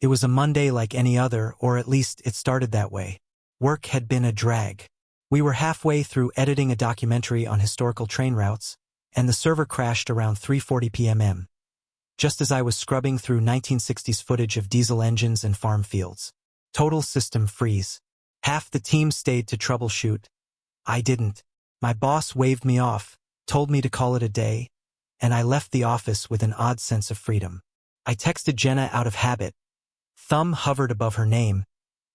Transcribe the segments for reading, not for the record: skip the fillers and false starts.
It was a Monday like any other, or at least it started that way. Work had been a drag. We were halfway through editing a documentary on historical train routes, and the server crashed around 3:40 p.m. just as I was scrubbing through 1960s footage of diesel engines and farm fields. Total system freeze. Half the team stayed to troubleshoot. I didn't. My boss waved me off, told me to call it a day, and I left the office with an odd sense of freedom. I texted Jenna out of habit. Thumb hovered above her name,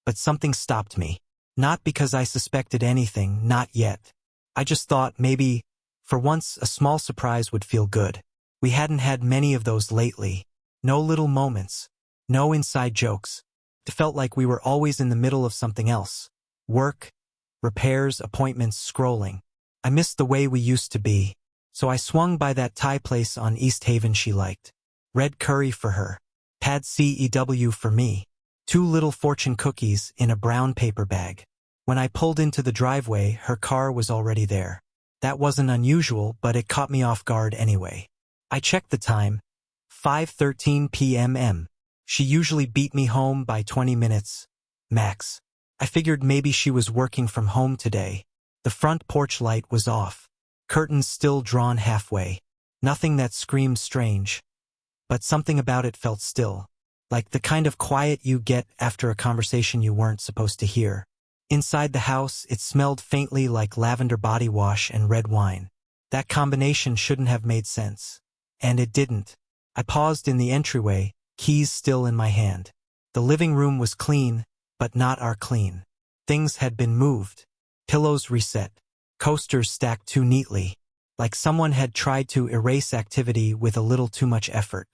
but something stopped me. Not because I suspected anything, not yet. I just thought maybe, for once, a small surprise would feel good. We hadn't had many of those lately. No little moments. No inside jokes. It felt like we were always in the middle of something else. Work, repairs, appointments, scrolling. I missed the way we used to be. So I swung by that Thai place on East Haven she liked. Red curry for her. Pad CEW for me. 2 little fortune cookies in a brown paper bag. When I pulled into the driveway, her car was already there. That wasn't unusual, but it caught me off guard anyway. I checked the time. 5:13 p.m. She usually beat me home by 20 minutes, max. I figured maybe she was working from home today. The front porch light was off. Curtains still drawn halfway. Nothing that screamed strange. But something about it felt still. Like the kind of quiet you get after a conversation you weren't supposed to hear. Inside the house, it smelled faintly like lavender body wash and red wine. That combination shouldn't have made sense. And it didn't. I paused in the entryway, keys still in my hand. The living room was clean, but not our clean. Things had been moved. Pillows reset. Coasters stacked too neatly. Like someone had tried to erase activity with a little too much effort.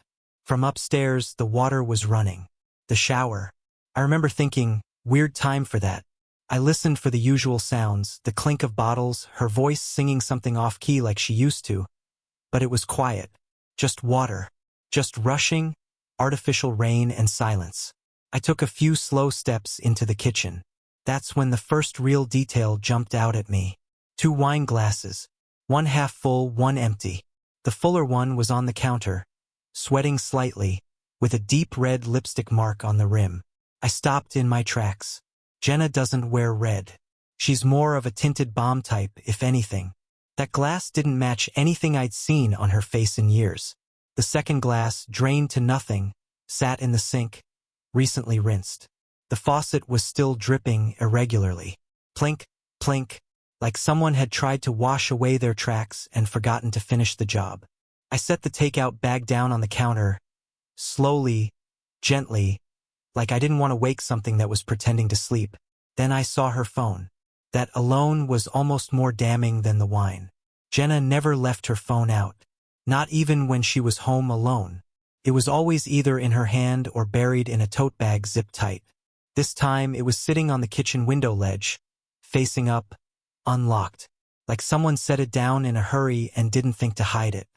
From upstairs, the water was running. The shower. I remember thinking, weird time for that. I listened for the usual sounds, the clink of bottles, her voice singing something off-key like she used to. But it was quiet. Just water. Just rushing, artificial rain and silence. I took a few slow steps into the kitchen. That's when the first real detail jumped out at me. 2 wine glasses. One half full, one empty. The fuller one was on the counter, sweating slightly, with a deep red lipstick mark on the rim. I stopped in my tracks. Jenna doesn't wear red. She's more of a tinted bomb type, if anything. That glass didn't match anything I'd seen on her face in years. The second glass, drained to nothing, sat in the sink, recently rinsed. The faucet was still dripping irregularly. Plink, plink, like someone had tried to wash away their tracks and forgotten to finish the job. I set the takeout bag down on the counter, slowly, gently, like I didn't want to wake something that was pretending to sleep. Then I saw her phone. That alone was almost more damning than the wine. Jenna never left her phone out. Not even when she was home alone. It was always either in her hand or buried in a tote bag zipped tight. This time it was sitting on the kitchen window ledge, facing up, unlocked. Like someone set it down in a hurry and didn't think to hide it.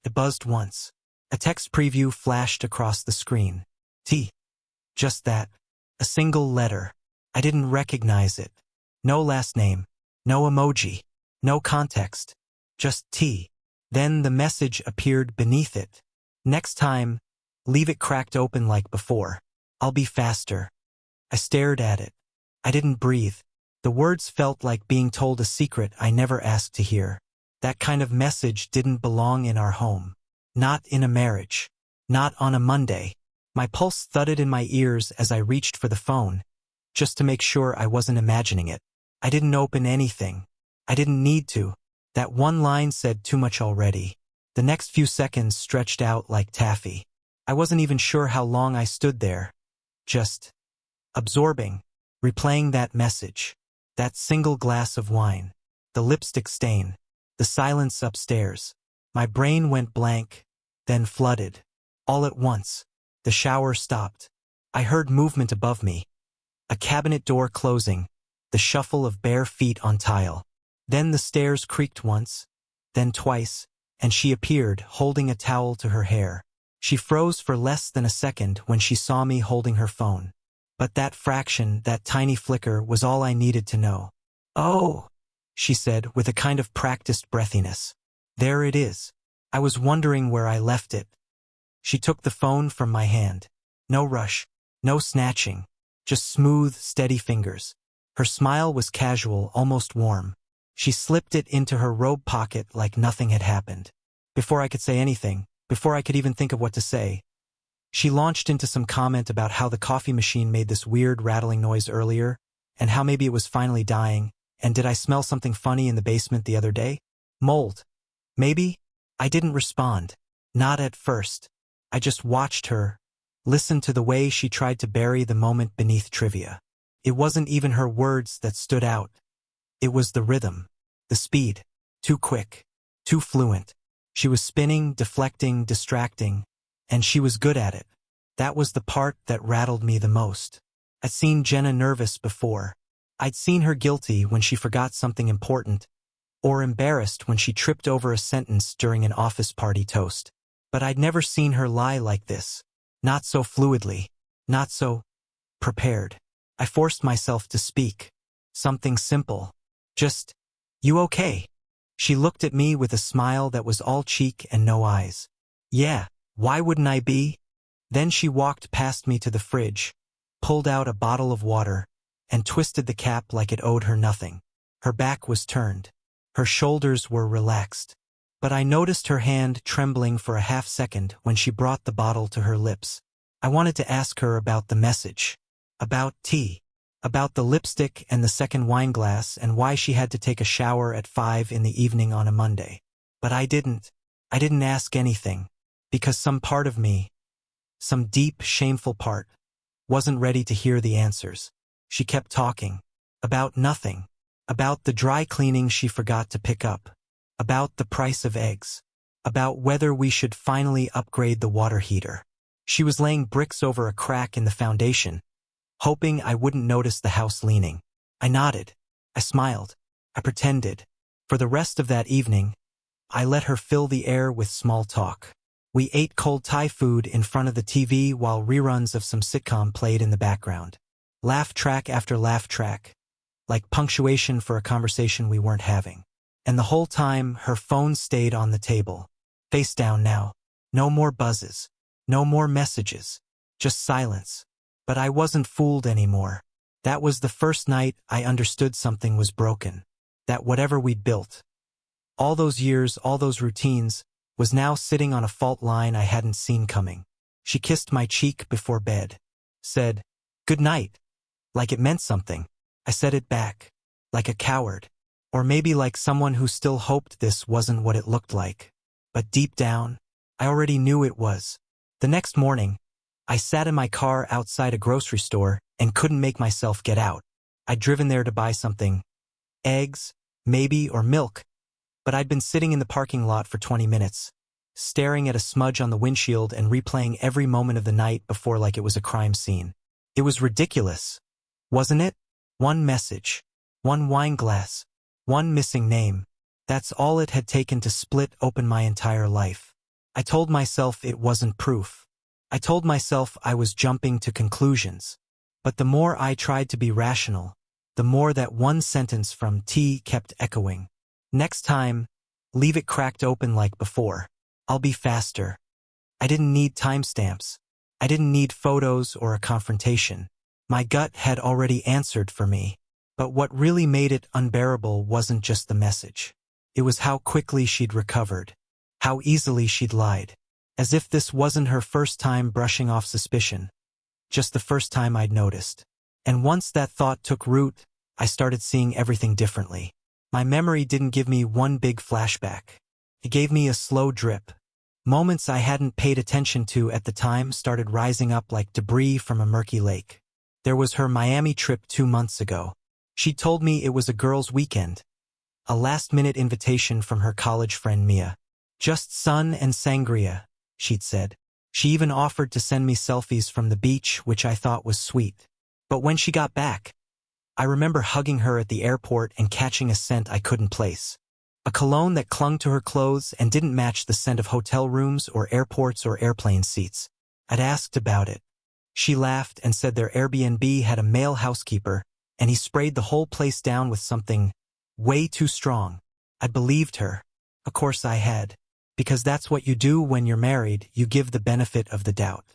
It buzzed once. A text preview flashed across the screen. T. Just that. A single letter. I didn't recognize it. No last name. No emoji. No context. Just T. Then the message appeared beneath it. Next time, leave it cracked open like before. I'll be faster. I stared at it. I didn't breathe. The words felt like being told a secret I never asked to hear. That kind of message didn't belong in our home. Not in a marriage. Not on a Monday. My pulse thudded in my ears as I reached for the phone, just to make sure I wasn't imagining it. I didn't open anything. I didn't need to. That one line said too much already. The next few seconds stretched out like taffy. I wasn't even sure how long I stood there. Just absorbing, replaying that message. That single glass of wine. The lipstick stain. The silence upstairs. My brain went blank, then flooded. All at once. The shower stopped. I heard movement above me. A cabinet door closing. The shuffle of bare feet on tile. Then the stairs creaked once, then twice, and she appeared, holding a towel to her hair. She froze for less than a second when she saw me holding her phone. But that fraction, that tiny flicker, was all I needed to know. "Oh," she said with a kind of practiced breathiness. "There it is. I was wondering where I left it." She took the phone from my hand. No rush. No snatching. Just smooth, steady fingers. Her smile was casual, almost warm. She slipped it into her robe pocket like nothing had happened. Before I could say anything, before I could even think of what to say, she launched into some comment about how the coffee machine made this weird rattling noise earlier, and how maybe it was finally dying, and did I smell something funny in the basement the other day? Mold. Maybe? I didn't respond. Not at first. I just watched her, listened to the way she tried to bury the moment beneath trivia. It wasn't even her words that stood out. It was the rhythm, the speed. Too quick, too fluent. She was spinning, deflecting, distracting, and she was good at it. That was the part that rattled me the most. I'd seen Jenna nervous before. I'd seen her guilty when she forgot something important, or embarrassed when she tripped over a sentence during an office party toast. But I'd never seen her lie like this. Not so fluidly. Not so prepared. I forced myself to speak. Something simple. Just, "You okay?" She looked at me with a smile that was all cheek and no eyes. "Yeah, why wouldn't I be?" Then she walked past me to the fridge, pulled out a bottle of water, and twisted the cap like it owed her nothing. Her back was turned. Her shoulders were relaxed. But I noticed her hand trembling for a half second when she brought the bottle to her lips. I wanted to ask her about the message. About tea. About the lipstick and the second wine glass and why she had to take a shower at 5 in the evening on a Monday. But I didn't. I didn't ask anything. Because some part of me, some deep, shameful part, wasn't ready to hear the answers. She kept talking. About nothing. About the dry cleaning she forgot to pick up. About the price of eggs. About whether we should finally upgrade the water heater. She was laying bricks over a crack in the foundation, hoping I wouldn't notice the house leaning. I nodded. I smiled. I pretended. For the rest of that evening, I let her fill the air with small talk. We ate cold Thai food in front of the TV while reruns of some sitcom played in the background. Laugh track after laugh track, like punctuation for a conversation we weren't having. And the whole time, her phone stayed on the table. Face down now. No more buzzes. No more messages. Just silence. But I wasn't fooled anymore. That was the first night I understood something was broken. That whatever we'd built, all those years, all those routines, was now sitting on a fault line I hadn't seen coming. She kissed my cheek before bed. Said, "Good night." Like it meant something. I said it back. Like a coward. Or maybe like someone who still hoped this wasn't what it looked like. But deep down, I already knew it was. The next morning, I sat in my car outside a grocery store and couldn't make myself get out. I'd driven there to buy something. Eggs, maybe, or milk. But I'd been sitting in the parking lot for 20 minutes, staring at a smudge on the windshield and replaying every moment of the night before like it was a crime scene. It was ridiculous, wasn't it? One message, one wine glass, one missing name. That's all it had taken to split open my entire life. I told myself it wasn't proof. I told myself I was jumping to conclusions. But the more I tried to be rational, the more that one sentence from T kept echoing. Next time, leave it cracked open like before. I'll be faster. I didn't need timestamps. I didn't need photos or a confrontation. My gut had already answered for me. But what really made it unbearable wasn't just the message. It was how quickly she'd recovered. How easily she'd lied. As if this wasn't her first time brushing off suspicion. Just the first time I'd noticed. And once that thought took root, I started seeing everything differently. My memory didn't give me one big flashback. It gave me a slow drip. Moments I hadn't paid attention to at the time started rising up like debris from a murky lake. There was her Miami trip 2 months ago. She told me it was a girls' weekend. A last-minute invitation from her college friend Mia. Just sun and sangria, she'd said. She even offered to send me selfies from the beach, which I thought was sweet. But when she got back, I remember hugging her at the airport and catching a scent I couldn't place. A cologne that clung to her clothes and didn't match the scent of hotel rooms or airports or airplane seats. I'd asked about it. She laughed and said their Airbnb had a male housekeeper, and he sprayed the whole place down with something way too strong. I believed her. Of course I had. Because that's what you do when you're married, you give the benefit of the doubt.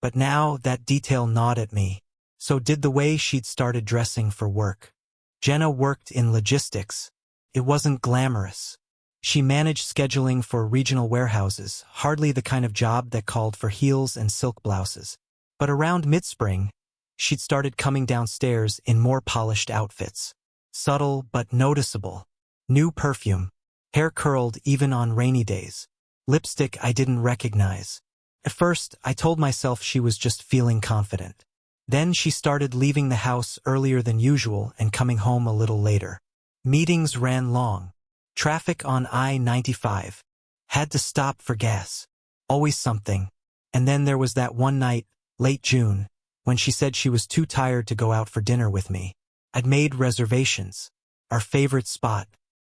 But now that detail gnawed at me. So did the way she'd started dressing for work. Jenna worked in logistics. It wasn't glamorous. She managed scheduling for regional warehouses, hardly the kind of job that called for heels and silk blouses. But around mid-spring, she'd started coming downstairs in more polished outfits. Subtle but noticeable. New perfume. Hair curled even on rainy days. Lipstick I didn't recognize. At first, I told myself she was just feeling confident. Then she started leaving the house earlier than usual and coming home a little later. Meetings ran long. Traffic on I-95. Had to stop for gas. Always something. And then there was that one night, late June, when she said she was too tired to go out for dinner with me. I'd made reservations. Our favorite spot.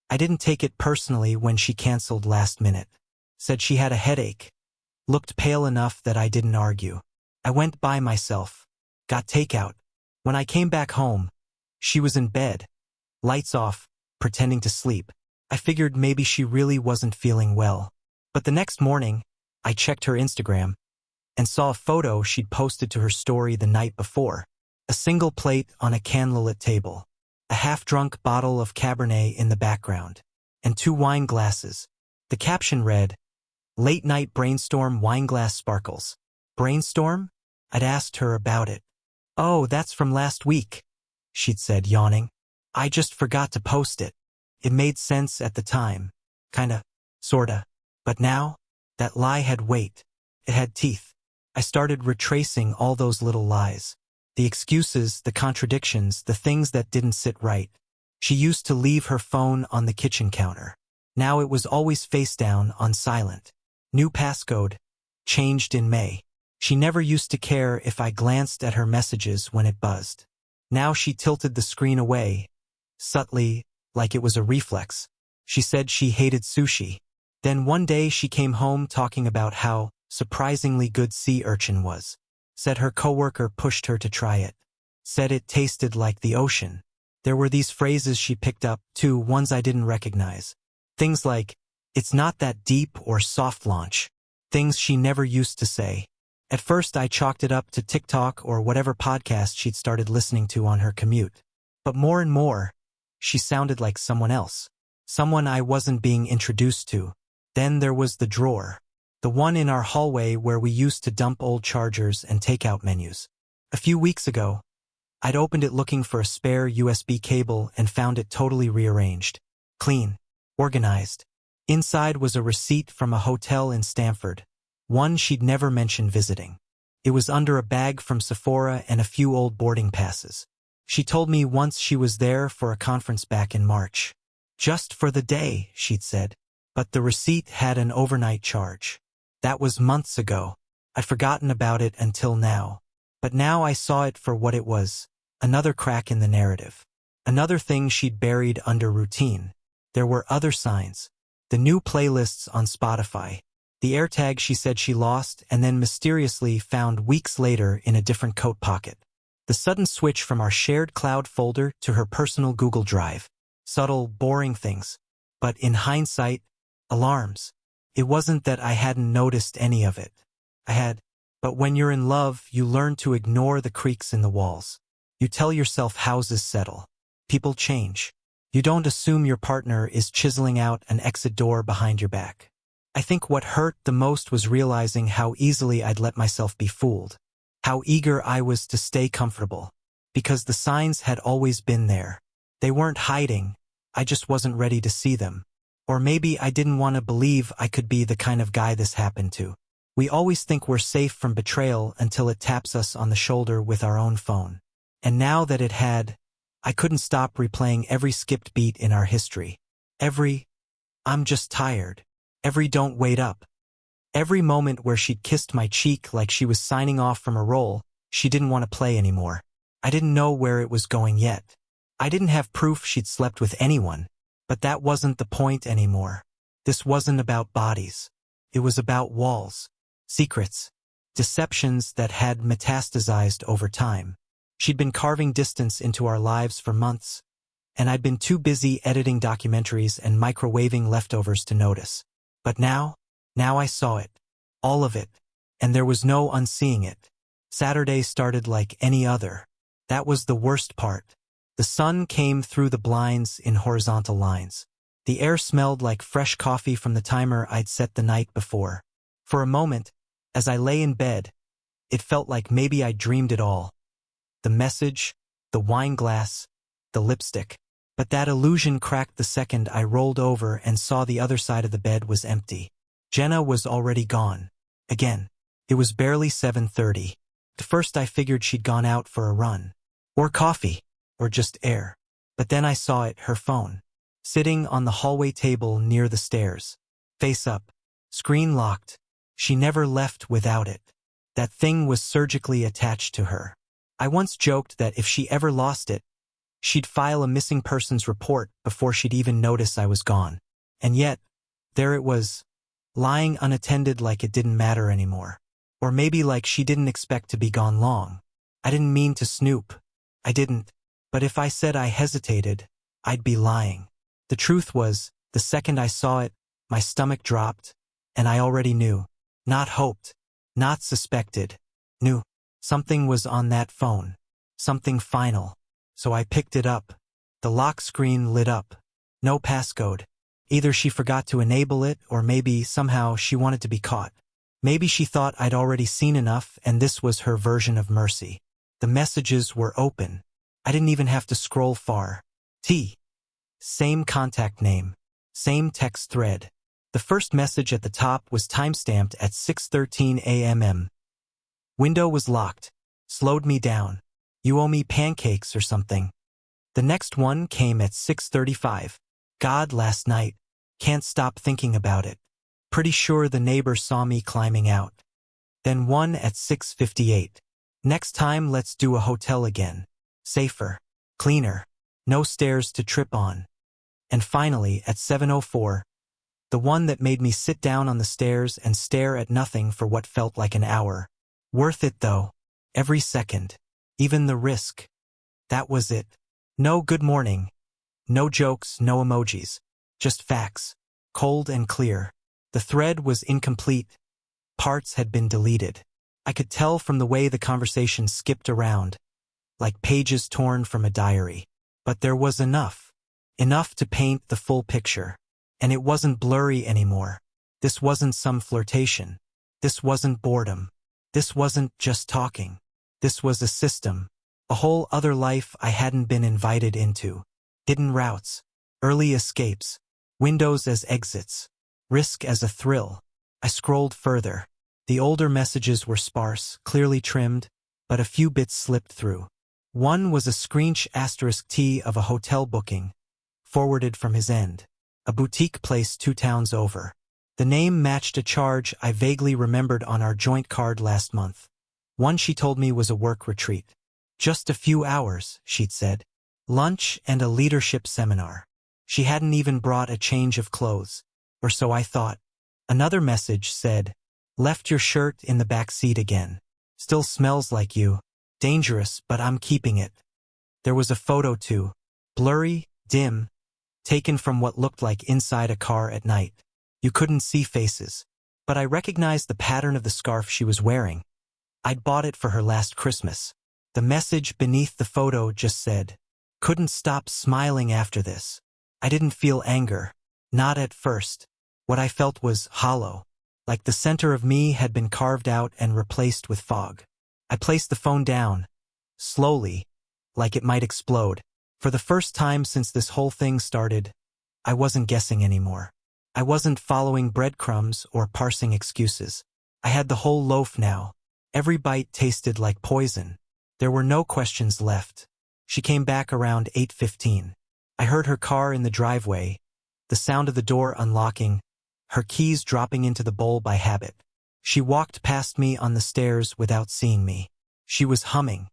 I didn't take it personally when she canceled last minute. Said she had a headache. Looked pale enough that I didn't argue. I went by myself. Got takeout. When I came back home, she was in bed. Lights off, pretending to sleep. I figured maybe she really wasn't feeling well. But the next morning, I checked her Instagram and saw a photo she'd posted to her story the night before. A single plate on a candlelit table. A half-drunk bottle of Cabernet in the background. And 2 wine glasses. The caption read, "Late night brainstorm wineglass sparkles." Brainstorm? I'd asked her about it. "Oh, that's from last week," she'd said, yawning. "I just forgot to post it." It made sense at the time. Kinda. Sorta. But now, that lie had weight. It had teeth. I started retracing all those little lies. The excuses, the contradictions, the things that didn't sit right. She used to leave her phone on the kitchen counter. Now it was always face down on silent. New passcode. Changed in May. She never used to care if I glanced at her messages when it buzzed. Now she tilted the screen away, subtly, like it was a reflex. She said she hated sushi. Then one day she came home talking about how surprisingly good sea urchin was. Said her coworker pushed her to try it. Said it tasted like the ocean. There were these phrases she picked up, too, ones I didn't recognize. Things like, "It's not that deep," or "soft launch." Things she never used to say. At first I chalked it up to TikTok or whatever podcast she'd started listening to on her commute. But more and more, she sounded like someone else. Someone I wasn't being introduced to. Then there was the drawer. The one in our hallway where we used to dump old chargers and takeout menus. A few weeks ago, I'd opened it looking for a spare USB cable and found it totally rearranged. Clean. Organized. Inside was a receipt from a hotel in Stamford. One she'd never mentioned visiting. It was under a bag from Sephora and a few old boarding passes. She told me once she was there for a conference back in March. Just for the day, she'd said. But the receipt had an overnight charge. That was months ago. I'd forgotten about it until now. But now I saw it for what it was. Another crack in the narrative. Another thing she'd buried under routine. There were other signs. The new playlists on Spotify. The AirTag she said she lost and then mysteriously found weeks later in a different coat pocket. The sudden switch from our shared cloud folder to her personal Google Drive. Subtle, boring things. But in hindsight, alarms. It wasn't that I hadn't noticed any of it. I had. But when you're in love, you learn to ignore the creaks in the walls. You tell yourself houses settle. People change. You don't assume your partner is chiseling out an exit door behind your back. I think what hurt the most was realizing how easily I'd let myself be fooled. How eager I was to stay comfortable. Because the signs had always been there. They weren't hiding. I just wasn't ready to see them. Or maybe I didn't want to believe I could be the kind of guy this happened to. We always think we're safe from betrayal until it taps us on the shoulder with our own phone. And now that it had, I couldn't stop replaying every skipped beat in our history. Every, "I'm just tired." Every "don't wait up." Every moment where she'd kissed my cheek like she was signing off from a role she didn't want to play anymore. I didn't know where it was going yet. I didn't have proof she'd slept with anyone. But that wasn't the point anymore. This wasn't about bodies. It was about walls, secrets, deceptions that had metastasized over time. She'd been carving distance into our lives for months, and I'd been too busy editing documentaries and microwaving leftovers to notice. But now I saw it. All of it. And there was no unseeing it. Saturday started like any other. That was the worst part. The sun came through the blinds in horizontal lines. The air smelled like fresh coffee from the timer I'd set the night before. For a moment, as I lay in bed, it felt like maybe I dreamed it all. The message, the wine glass, the lipstick. But that illusion cracked the second I rolled over and saw the other side of the bed was empty. Jenna was already gone. Again. It was barely 7:30. At first I figured she'd gone out for a run. Or coffee. Or just air. But then I saw it, her phone. Sitting on the hallway table near the stairs. Face up. Screen locked. She never left without it. That thing was surgically attached to her. I once joked that if she ever lost it, she'd file a missing persons report before she'd even notice I was gone. And yet, there it was, lying unattended like it didn't matter anymore. Or maybe like she didn't expect to be gone long. I didn't mean to snoop. I didn't. But if I said I hesitated, I'd be lying. The truth was, the second I saw it, my stomach dropped, and I already knew. Not hoped. Not suspected. Knew. Something was on that phone. Something final. So I picked it up. The lock screen lit up. No passcode. Either she forgot to enable it or maybe somehow she wanted to be caught. Maybe she thought I'd already seen enough and this was her version of mercy. The messages were open. I didn't even have to scroll far. Same contact name. Same text thread. The first message at the top was timestamped at 6:13 a.m. Window was locked. Slowed me down. You owe me pancakes or something. The next one came at 6:35. God, last night. Can't stop thinking about it. Pretty sure the neighbor saw me climbing out. Then one at 6:58. Next time let's do a hotel again. Safer. Cleaner. No stairs to trip on. And finally, at 7:04, the one that made me sit down on the stairs and stare at nothing for what felt like an hour. Worth it though. Every second. Even the risk. That was it. No good morning. No jokes, no emojis. Just facts. Cold and clear. The thread was incomplete. Parts had been deleted. I could tell from the way the conversation skipped around, like pages torn from a diary. But there was enough. Enough to paint the full picture. And it wasn't blurry anymore. This wasn't some flirtation. This wasn't boredom. This wasn't just talking. This was a system. A whole other life I hadn't been invited into. Hidden routes. Early escapes. Windows as exits. Risk as a thrill. I scrolled further. The older messages were sparse, clearly trimmed, but a few bits slipped through. One was a *T of a hotel booking, forwarded from his end. A boutique place 2 towns over. The name matched a charge I vaguely remembered on our joint card last month. One she told me was a work retreat. Just a few hours, she'd said. Lunch and a leadership seminar. She hadn't even brought a change of clothes. Or so I thought. Another message said, left your shirt in the back seat again. Still smells like you. Dangerous, but I'm keeping it. There was a photo too. Blurry, dim, taken from what looked like inside a car at night. You couldn't see faces. But I recognized the pattern of the scarf she was wearing. I'd bought it for her last Christmas. The message beneath the photo just said, couldn't stop smiling after this. I didn't feel anger. Not at first. What I felt was hollow. Like the center of me had been carved out and replaced with fog. I placed the phone down. Slowly. Like it might explode. For the first time since this whole thing started, I wasn't guessing anymore. I wasn't following breadcrumbs or parsing excuses. I had the whole loaf now. Every bite tasted like poison. There were no questions left. She came back around 8:15. I heard her car in the driveway, the sound of the door unlocking, her keys dropping into the bowl by habit. She walked past me on the stairs without seeing me. She was humming,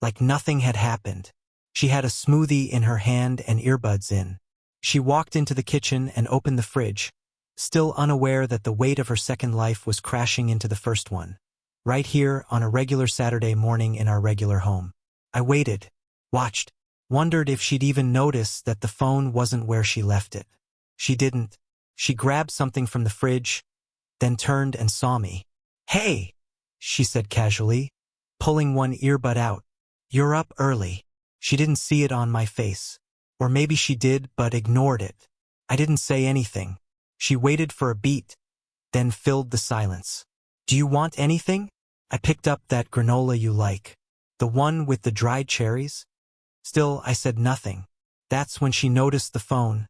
like nothing had happened. She had a smoothie in her hand and earbuds in. She walked into the kitchen and opened the fridge, still unaware that the weight of her second life was crashing into the first one. Right here on a regular Saturday morning in our regular home. I waited, watched, wondered if she'd even notice that the phone wasn't where she left it. She didn't. She grabbed something from the fridge, then turned and saw me. Hey! she said casually, pulling one earbud out. "You're up early." She didn't see it on my face. Or maybe she did, but ignored it. I didn't say anything. She waited for a beat, then filled the silence. "Do you want anything?" I picked up that granola you like. The one with the dried cherries? Still, I said nothing. That's when she noticed the phone.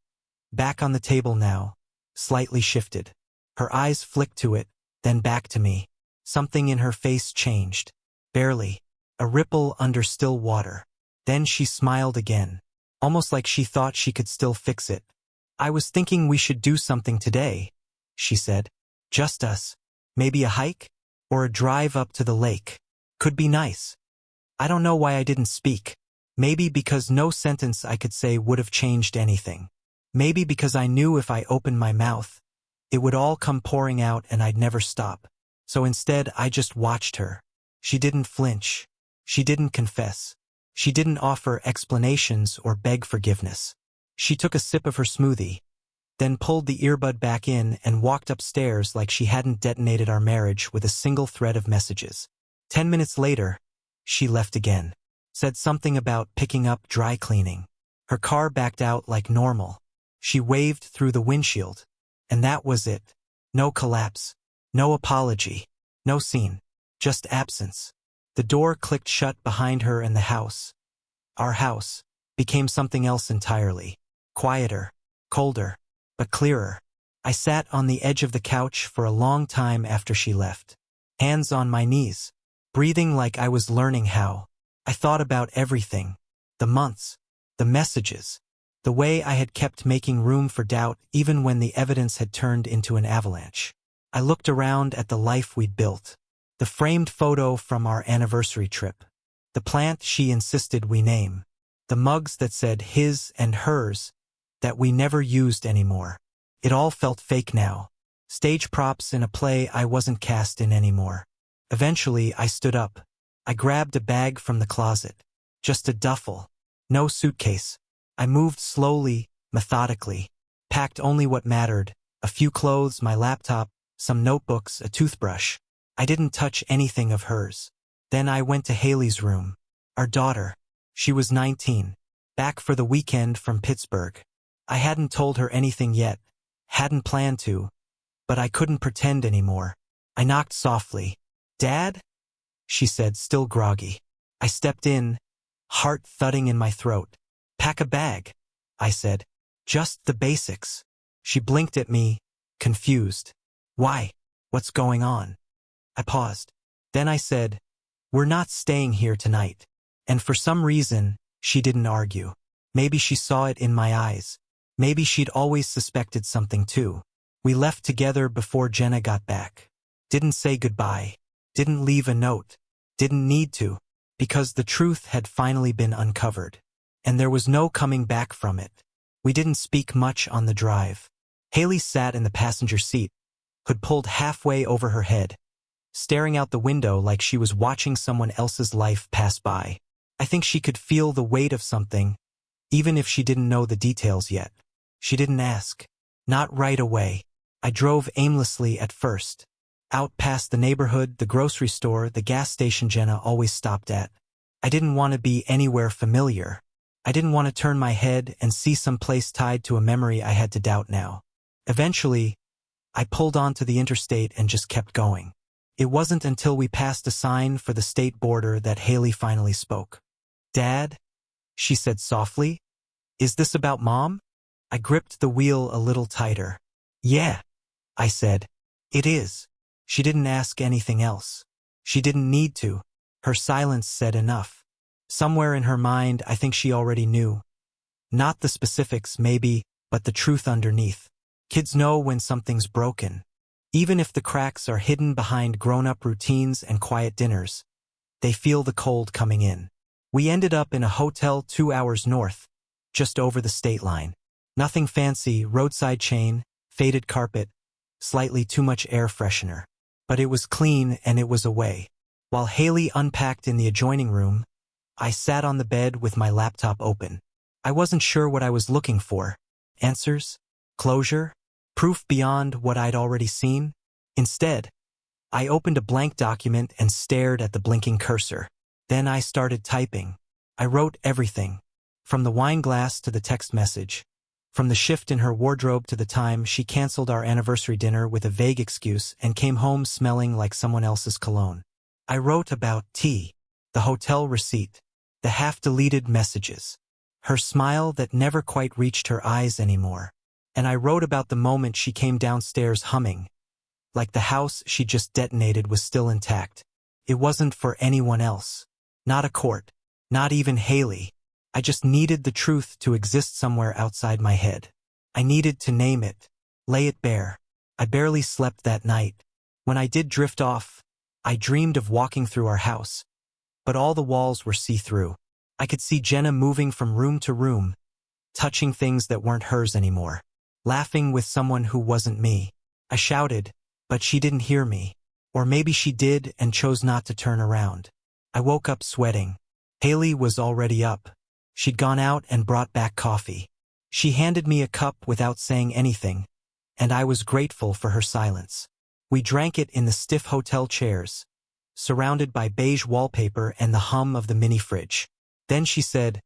Back on the table now, slightly shifted. Her eyes flicked to it, then back to me. Something in her face changed. Barely. A ripple under still water. Then she smiled again. Almost like she thought she could still fix it. "I was thinking we should do something today," she said. "Just us. Maybe a hike? Or a drive up to the lake. Could be nice." I don't know why I didn't speak. Maybe because no sentence I could say would have changed anything. Maybe because I knew if I opened my mouth, it would all come pouring out and I'd never stop. So instead, I just watched her. She didn't flinch. She didn't confess. She didn't offer explanations or beg forgiveness. She took a sip of her smoothie, then pulled the earbud back in and walked upstairs like she hadn't detonated our marriage with a single thread of messages. 10 minutes later, she left again. Said something about picking up dry cleaning. Her car backed out like normal. She waved through the windshield. And that was it. No collapse. No apology. No scene. Just absence. The door clicked shut behind her and the house, our house, became something else entirely. Quieter, colder, but clearer. I sat on the edge of the couch for a long time after she left. Hands on my knees, breathing like I was learning how. I thought about everything. The months, the messages, the way I had kept making room for doubt even when the evidence had turned into an avalanche. I looked around at the life we'd built. The framed photo from our anniversary trip. The plant she insisted we name. The mugs that said his and hers that we never used anymore. It all felt fake now. Stage props in a play I wasn't cast in anymore. Eventually, I stood up. I grabbed a bag from the closet. Just a duffel. No suitcase. I moved slowly, methodically. Packed only what mattered. A few clothes, my laptop, some notebooks, a toothbrush. I didn't touch anything of hers. Then I went to Haley's room. Our daughter. She was 19. Back for the weekend from Pittsburgh. I hadn't told her anything yet. Hadn't planned to. But I couldn't pretend anymore. I knocked softly. "Dad?" she said, still groggy. I stepped in, heart thudding in my throat. "Pack a bag," I said. "Just the basics." She blinked at me, confused. "Why? What's going on?" I paused. Then I said, "We're not staying here tonight." And for some reason, she didn't argue. Maybe she saw it in my eyes. Maybe she'd always suspected something too. We left together before Jenna got back. Didn't say goodbye. Didn't leave a note. Didn't need to. Because the truth had finally been uncovered. And there was no coming back from it. We didn't speak much on the drive. Haley sat in the passenger seat, hood pulled halfway over her head, staring out the window like she was watching someone else's life pass by. I think she could feel the weight of something, even if she didn't know the details yet. She didn't ask. Not right away. I drove aimlessly at first. Out past the neighborhood, the grocery store, the gas station Jenna always stopped at. I didn't want to be anywhere familiar. I didn't want to turn my head and see some place tied to a memory I had to doubt now. Eventually, I pulled onto the interstate and just kept going. It wasn't until we passed a sign for the state border that Haley finally spoke. "Dad?" she said softly. "Is this about Mom?" I gripped the wheel a little tighter. "Yeah," I said. "It is." She didn't ask anything else. She didn't need to. Her silence said enough. Somewhere in her mind, I think she already knew. Not the specifics, maybe, but the truth underneath. Kids know when something's broken. Even if the cracks are hidden behind grown-up routines and quiet dinners, they feel the cold coming in. We ended up in a hotel 2 hours north, just over the state line. Nothing fancy, roadside chain, faded carpet, slightly too much air freshener. But it was clean and it was away. While Haley unpacked in the adjoining room, I sat on the bed with my laptop open. I wasn't sure what I was looking for. Answers? Closure? Proof beyond what I'd already seen? Instead, I opened a blank document and stared at the blinking cursor. Then I started typing. I wrote everything. From the wine glass to the text message. From the shift in her wardrobe to the time she canceled our anniversary dinner with a vague excuse and came home smelling like someone else's cologne. I wrote about tea, the hotel receipt, the half-deleted messages, her smile that never quite reached her eyes anymore. And I wrote about the moment she came downstairs humming, like the house she just detonated was still intact. It wasn't for anyone else. Not a court. Not even Haley. I just needed the truth to exist somewhere outside my head. I needed to name it. Lay it bare. I barely slept that night. When I did drift off, I dreamed of walking through our house. But all the walls were see-through. I could see Jenna moving from room to room, touching things that weren't hers anymore, laughing with someone who wasn't me. I shouted, but she didn't hear me. Or maybe she did and chose not to turn around. I woke up sweating. Haley was already up. She'd gone out and brought back coffee. She handed me a cup without saying anything, and I was grateful for her silence. We drank it in the stiff hotel chairs, surrounded by beige wallpaper and the hum of the mini-fridge. Then she said,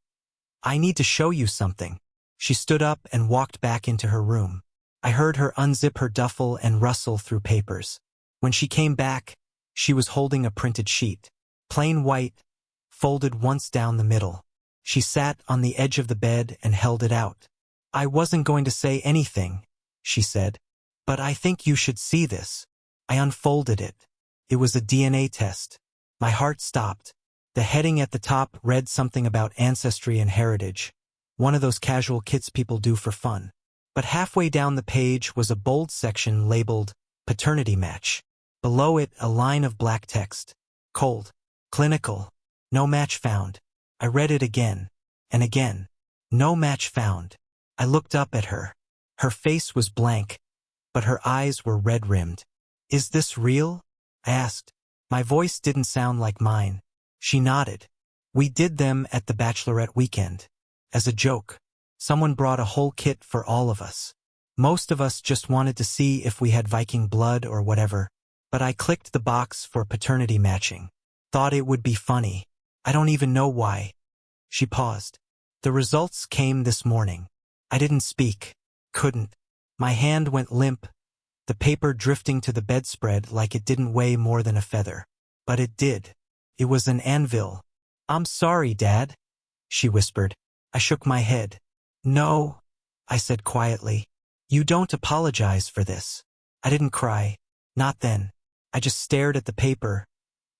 "I need to show you something." She stood up and walked back into her room. I heard her unzip her duffel and rustle through papers. When she came back, she was holding a printed sheet. Plain white, folded once down the middle. She sat on the edge of the bed and held it out. "I wasn't going to say anything," she said, "but I think you should see this." I unfolded it. It was a DNA test. My heart stopped. The heading at the top read something about ancestry and heritage, one of those casual kits people do for fun. But halfway down the page was a bold section labeled paternity match. Below it, a line of black text. Cold. Clinical. No match found. I read it again. And again. No match found. I looked up at her. Her face was blank, but her eyes were red-rimmed. "Is this real?" I asked. My voice didn't sound like mine. She nodded. "We did them at the Bachelorette weekend. As a joke. Someone brought a whole kit for all of us. Most of us just wanted to see if we had Viking blood or whatever, but I clicked the box for paternity matching. Thought it would be funny. I don't even know why." She paused. "The results came this morning." I didn't speak. Couldn't. My hand went limp, the paper drifting to the bedspread like it didn't weigh more than a feather. But it did. It was an anvil. "I'm sorry, Dad," she whispered. I shook my head. "No," I said quietly. "You don't apologize for this." I didn't cry. Not then. I just stared at the paper,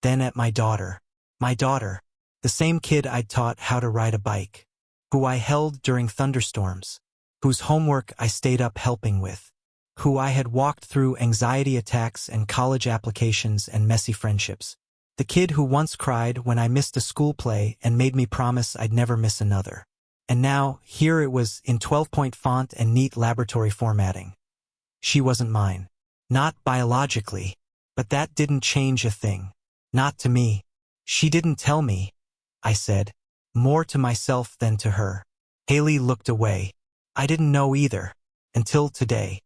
then at my daughter. My daughter. The same kid I'd taught how to ride a bike. Who I held during thunderstorms. Whose homework I stayed up helping with. Who I had walked through anxiety attacks and college applications and messy friendships. The kid who once cried when I missed a school play and made me promise I'd never miss another. And now, here it was in 12-point font and neat laboratory formatting. She wasn't mine. Not biologically. But that didn't change a thing. Not to me. "She didn't tell me," I said, more to myself than to her. Haley looked away. I didn't know either. Until today.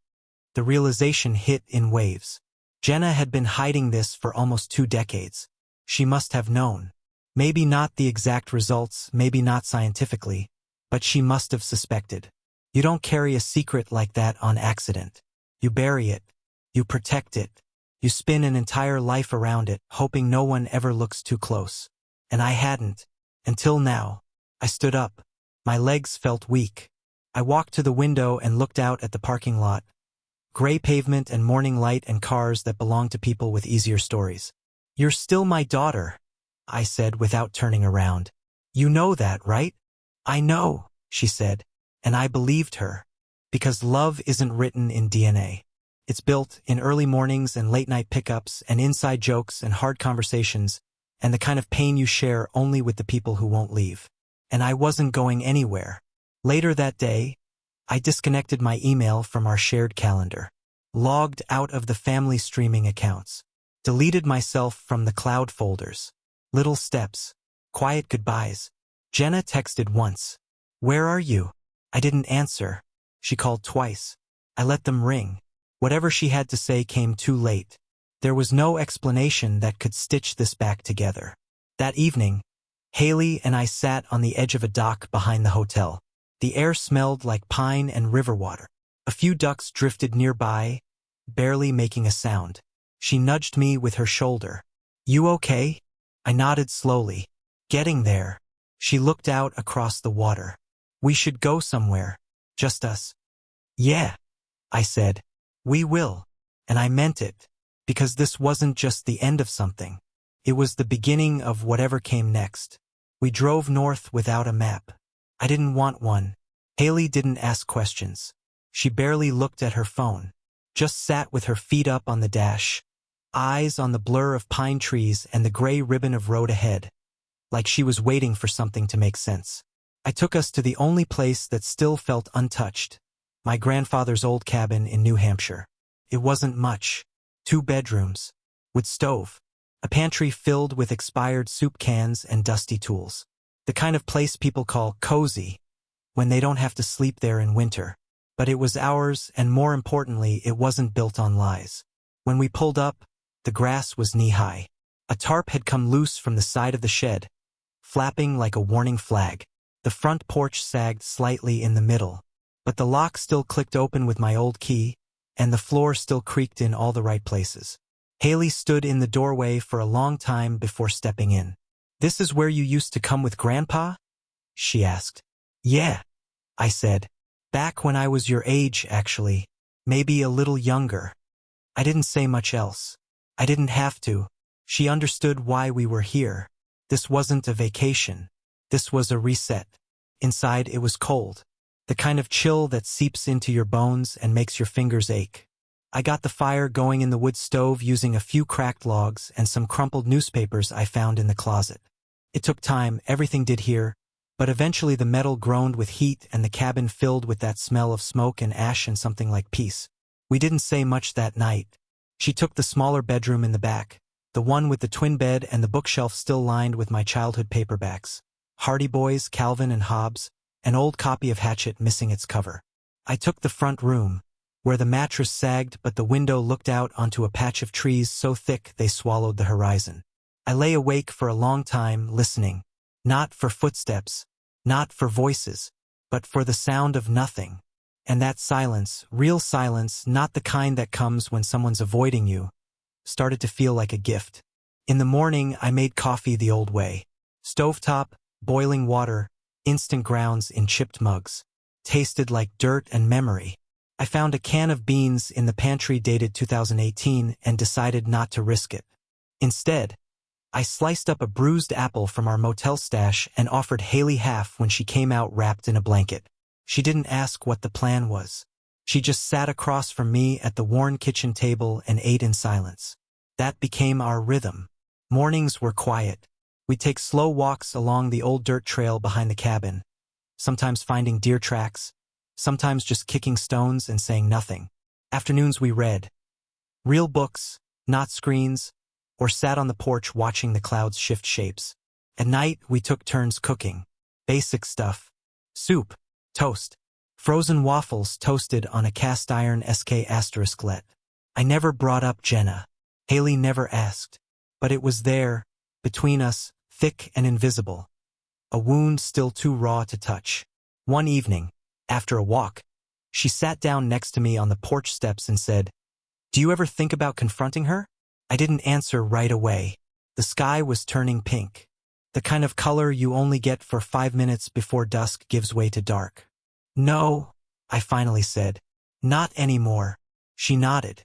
The realization hit in waves. Jenna had been hiding this for almost 2 decades. She must have known. Maybe not the exact results, maybe not scientifically, but she must have suspected. You don't carry a secret like that on accident. You bury it. You protect it. You spin an entire life around it, hoping no one ever looks too close. And I hadn't. Until now. I stood up. My legs felt weak. I walked to the window and looked out at the parking lot. Gray pavement and morning light and cars that belonged to people with easier stories. "You're still my daughter," I said without turning around. "You know that, right?" "I know," she said, and I believed her. Because love isn't written in DNA. It's built in early mornings and late-night pickups and inside jokes and hard conversations and the kind of pain you share only with the people who won't leave. And I wasn't going anywhere. Later that day, I disconnected my email from our shared calendar, logged out of the family streaming accounts, deleted myself from the cloud folders. Little steps, quiet goodbyes. Jenna texted once. "Where are you?" I didn't answer. She called twice. I let them ring. Whatever she had to say came too late. There was no explanation that could stitch this back together. That evening, Haley and I sat on the edge of a dock behind the hotel. The air smelled like pine and river water. A few ducks drifted nearby, barely making a sound. She nudged me with her shoulder. "You okay?" I nodded slowly. "Getting there." She looked out across the water. "We should go somewhere. Just us." "Yeah," I said. "We will." And I meant it, because this wasn't just the end of something. It was the beginning of whatever came next. We drove north without a map. I didn't want one. Haley didn't ask questions. She barely looked at her phone. Just sat with her feet up on the dash, eyes on the blur of pine trees and the gray ribbon of road ahead, like she was waiting for something to make sense. I took us to the only place that still felt untouched, my grandfather's old cabin in New Hampshire. It wasn't much. 2 bedrooms, with stove, a pantry filled with expired soup cans and dusty tools. The kind of place people call cozy when they don't have to sleep there in winter. But it was ours, and more importantly, it wasn't built on lies. When we pulled up, the grass was knee-high. A tarp had come loose from the side of the shed, flapping like a warning flag. The front porch sagged slightly in the middle, but the lock still clicked open with my old key, and the floor still creaked in all the right places. Haley stood in the doorway for a long time before stepping in. "This is where you used to come with Grandpa?" she asked. "Yeah," I said. "Back when I was your age, actually. Maybe a little younger." I didn't say much else. I didn't have to. She understood why we were here. This wasn't a vacation. This was a reset. Inside, it was cold. The kind of chill that seeps into your bones and makes your fingers ache. I got the fire going in the wood stove using a few cracked logs and some crumpled newspapers I found in the closet. It took time, everything did here, but eventually the metal groaned with heat and the cabin filled with that smell of smoke and ash and something like peace. We didn't say much that night. She took the smaller bedroom in the back, the one with the twin bed and the bookshelf still lined with my childhood paperbacks. Hardy Boys, Calvin and Hobbes, an old copy of Hatchet missing its cover. I took the front room, where the mattress sagged but the window looked out onto a patch of trees so thick they swallowed the horizon. I lay awake for a long time, listening. Not for footsteps, not for voices, but for the sound of nothing. And that silence, real silence, not the kind that comes when someone's avoiding you, started to feel like a gift. In the morning, I made coffee the old way. Stovetop, boiling water, instant grounds in chipped mugs. Tasted like dirt and memory. I found a can of beans in the pantry dated 2018 and decided not to risk it. Instead, I sliced up a bruised apple from our motel stash and offered Haley half when she came out wrapped in a blanket. She didn't ask what the plan was. She just sat across from me at the worn kitchen table and ate in silence. That became our rhythm. Mornings were quiet. We'd take slow walks along the old dirt trail behind the cabin, sometimes finding deer tracks, sometimes just kicking stones and saying nothing. Afternoons we read. Real books, not screens, or sat on the porch watching the clouds shift shapes. At night, we took turns cooking. Basic stuff. Soup, toast, frozen waffles toasted on a cast-iron SK*let. I never brought up Jenna. Haley never asked. But it was there, between us, thick and invisible. A wound still too raw to touch. One evening, after a walk, she sat down next to me on the porch steps and said, "Do you ever think about confronting her?" I didn't answer right away. The sky was turning pink. The kind of color you only get for 5 minutes before dusk gives way to dark. "No," I finally said. "Not anymore." She nodded.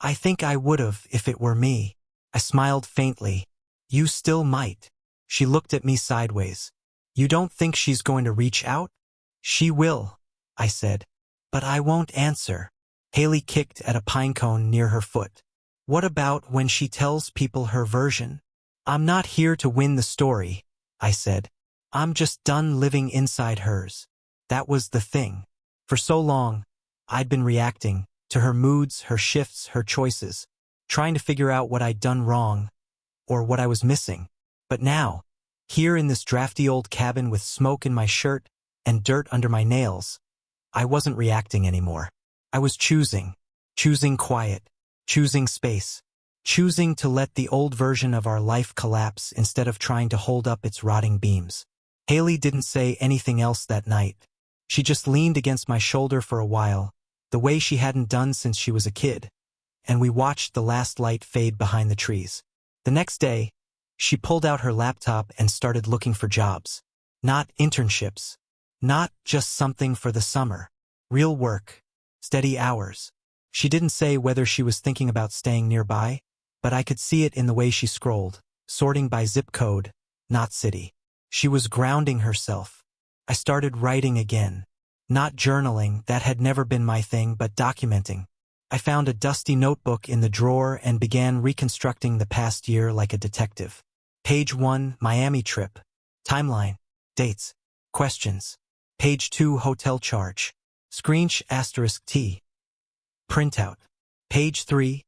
"I think I would've if it were me." I smiled faintly. "You still might." She looked at me sideways. "You don't think she's going to reach out?" "She will," I said. "But I won't answer." Haley kicked at a pine cone near her foot. "What about when she tells people her version?" "I'm not here to win the story," I said. "I'm just done living inside hers." That was the thing. For so long, I'd been reacting to her moods, her shifts, her choices, trying to figure out what I'd done wrong, or what I was missing. But now, here in this drafty old cabin with smoke in my shirt and dirt under my nails, I wasn't reacting anymore. I was choosing quiet, choosing space. choosing to let the old version of our life collapse instead of trying to hold up its rotting beams. Haley didn't say anything else that night. She just leaned against my shoulder for a while, the way she hadn't done since she was a kid, and we watched the last light fade behind the trees. The next day, she pulled out her laptop and started looking for jobs. Not internships. Not just something for the summer. Real work. Steady hours. She didn't say whether she was thinking about staying nearby, but I could see it in the way she scrolled, sorting by zip code, not city. She was grounding herself. I started writing again. Not journaling, that had never been my thing, but documenting. I found a dusty notebook in the drawer and began reconstructing the past year like a detective. Page 1, Miami trip. Timeline. Dates. Questions. Page 2, hotel charge. Screensh *T. Printout. Page 3.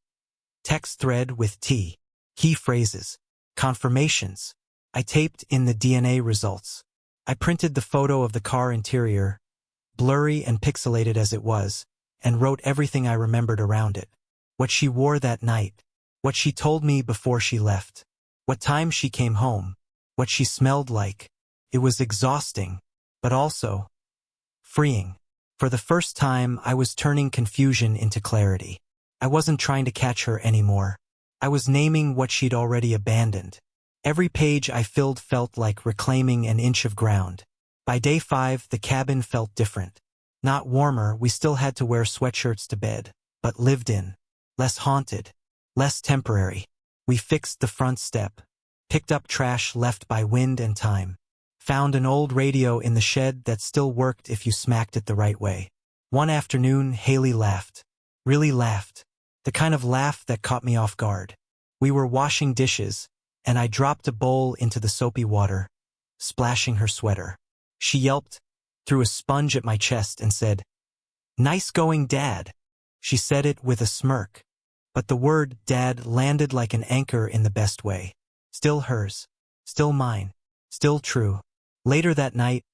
Text thread with T. Key phrases. Confirmations. I taped in the DNA results. I printed the photo of the car interior, blurry and pixelated as it was, and wrote everything I remembered around it. What she wore that night. What she told me before she left. What time she came home. What she smelled like. It was exhausting, but also freeing. For the first time, I was turning confusion into clarity. I wasn't trying to catch her anymore. I was naming what she'd already abandoned. Every page I filled felt like reclaiming an inch of ground. By day 5, the cabin felt different. Not warmer, we still had to wear sweatshirts to bed, but lived in. Less haunted. Less temporary. We fixed the front step. Picked up trash left by wind and time. Found an old radio in the shed that still worked if you smacked it the right way. One afternoon, Haley laughed. Really laughed. The kind of laugh that caught me off guard. We were washing dishes, and I dropped a bowl into the soapy water, splashing her sweater. She yelped, threw a sponge at my chest, and said, "Nice going, Dad." She said it with a smirk, but the word Dad landed like an anchor in the best way. Still hers. Still mine. Still true. Later that night,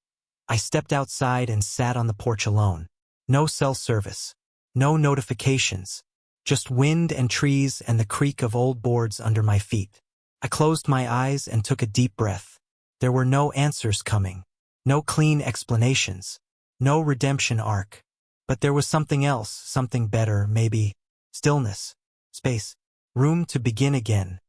I stepped outside and sat on the porch alone. No cell service. No notifications. Just wind and trees and the creak of old boards under my feet. I closed my eyes and took a deep breath. There were no answers coming. No clean explanations. No redemption arc. But there was something else, something better, maybe. Stillness. Space. Room to begin again.